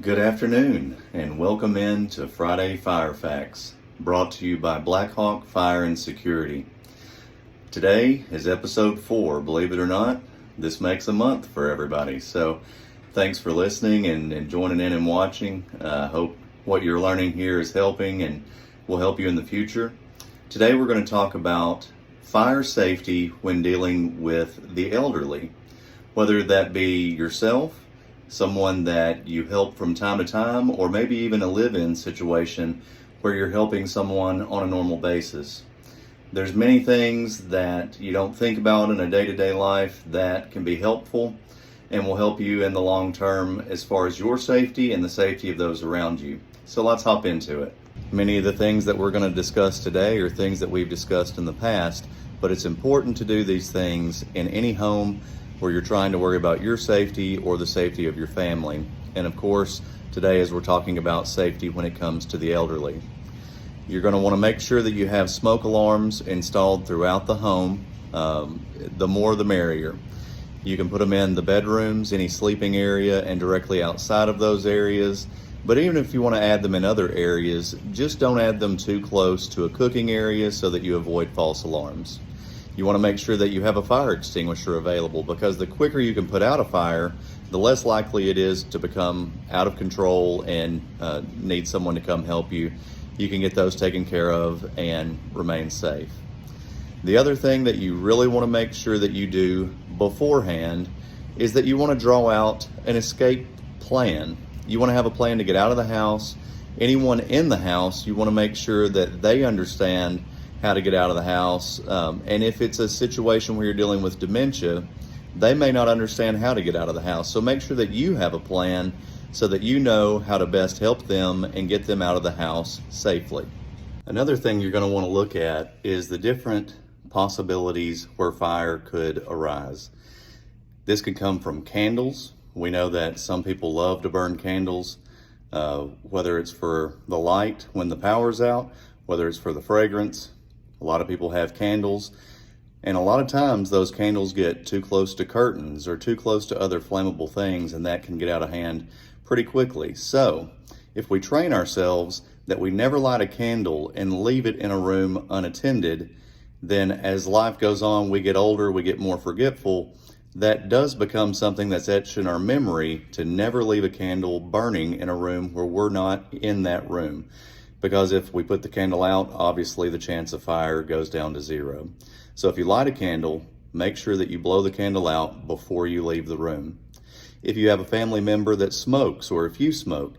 Good afternoon, and welcome in to Friday Fire Facts, brought to you by Blackhawk Fire and Security. Today is episode 4. Believe it or not, this makes a month for everybody. So thanks for listening and joining in and watching. Hope what you're learning here is helping and will help you in the future. Today we're going to talk about fire safety when dealing with the elderly, whether that be yourself, someone that you help from time to time, or maybe even a live-in situation where you're helping someone on a normal basis. There's many things that you don't think about in a day-to-day life that can be helpful and will help you in the long term as far as your safety and the safety of those around you. So let's hop into it. Many of the things that we're going to discuss today are things that we've discussed in the past, but it's important to do these things in any home where you're trying to worry about your safety or the safety of your family. And of course, today as we're talking about safety when it comes to the elderly. You're going to want to make sure that you have smoke alarms installed throughout the home. The more the merrier. You can put them in the bedrooms, any sleeping area, and directly outside of those areas. But even if you want to add them in other areas, just don't add them too close to a cooking area so that you avoid false alarms. You want to make sure that you have a fire extinguisher available, because the quicker you can put out a fire, the less likely it is to become out of control and need someone to come help you. You can get those taken care of and remain safe. The other thing that you really want to make sure that you do beforehand is that you want to draw out an escape plan. You want to have a plan to get out of the house. Anyone in the house, you want to make sure that they understand how to get out of the house. And if it's a situation where you're dealing with dementia, they may not understand how to get out of the house. So make sure that you have a plan so that you know how to best help them and get them out of the house safely. Another thing you're going to want to look at is the different possibilities where fire could arise. This could come from candles. We know that some people love to burn candles, whether it's for the light when the power's out, whether it's for the fragrance. A lot of people have candles, and a lot of times those candles get too close to curtains or too close to other flammable things, and that can get out of hand pretty quickly. So if we train ourselves that we never light a candle and leave it in a room unattended, then as life goes on, we get older, we get more forgetful. That does become something that's etched in our memory, to never leave a candle burning in a room where we're not in that room. Because if we put the candle out, obviously the chance of fire goes down to 0. So if you light a candle, make sure that you blow the candle out before you leave the room. If you have a family member that smokes, or if you smoke,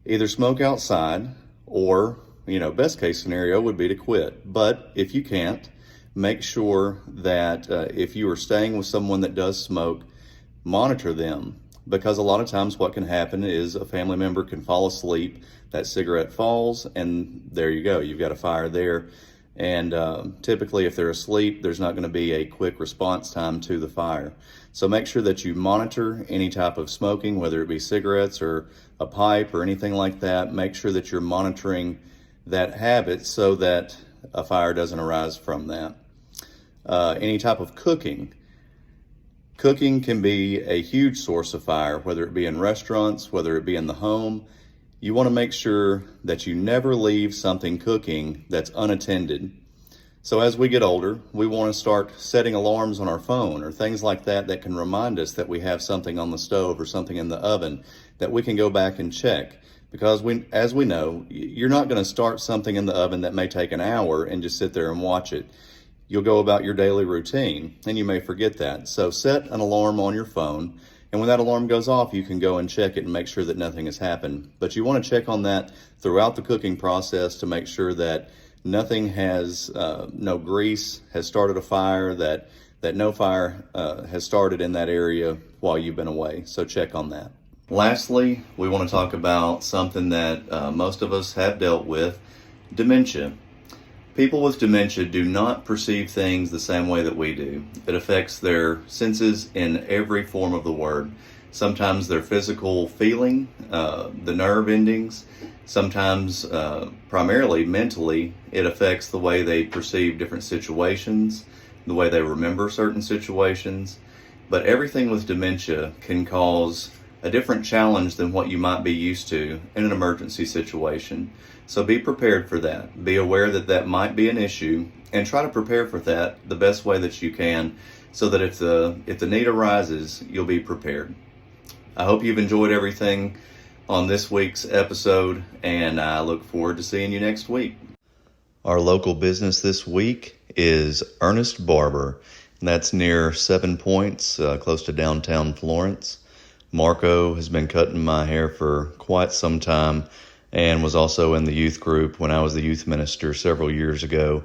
either smoke outside or, best case scenario would be to quit. But if you can't, make sure that if you are staying with someone that does smoke, monitor them. Because a lot of times what can happen is a family member can fall asleep, that cigarette falls, and there you go, you've got a fire there. And typically if they're asleep, there's not going to be a quick response time to the fire. So make sure that you monitor any type of smoking, whether it be cigarettes or a pipe or anything like that. Make sure that you're monitoring that habit so that a fire doesn't arise from that. Any type of cooking. Cooking can be a huge source of fire, whether it be in restaurants, whether it be in the home. You want to make sure that you never leave something cooking that's unattended. So as we get older, we want to start setting alarms on our phone or things like that that can remind us that we have something on the stove or something in the oven that we can go back and check. Because as we know, you're not going to start something in the oven that may take an hour and just sit there and watch it. You'll go about your daily routine and you may forget that. So set an alarm on your phone, and when that alarm goes off, you can go and check it and make sure that nothing has happened. But you want to check on that throughout the cooking process to make sure that nothing has, no grease has started a fire, that no fire has started in that area while you've been away. So check on that. Lastly, we want to talk about something that most of us have dealt with, dementia. People with dementia do not perceive things the same way that we do. It affects their senses in every form of the word. Sometimes their physical feeling, the nerve endings. Sometimes, primarily mentally, it affects the way they perceive different situations, the way they remember certain situations. But everything with dementia can cause a different challenge than what you might be used to in an emergency situation. So be prepared for that. Be aware that that might be an issue and try to prepare for that the best way that you can so that if the need arises, you'll be prepared. I hope you've enjoyed everything on this week's episode, and I look forward to seeing you next week. Our local business this week is Ernest Barber. That's near 7 Points, close to downtown Florence. Marco has been cutting my hair for quite some time and was also in the youth group when I was the youth minister several years ago.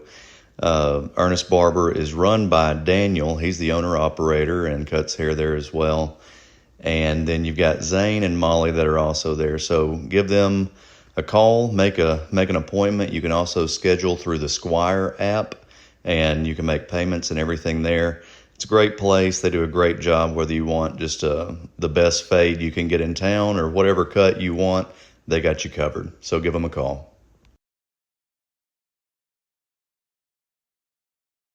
Ernest Barber is run by Daniel. He's the owner-operator and cuts hair there as well. And then you've got Zane and Molly that are also there. So give them a call, make an appointment. You can also schedule through the Squire app, and you can make payments and everything there. It's a great place. They do a great job, whether you want just the best fade you can get in town or whatever cut you want, they got you covered. So give them a call.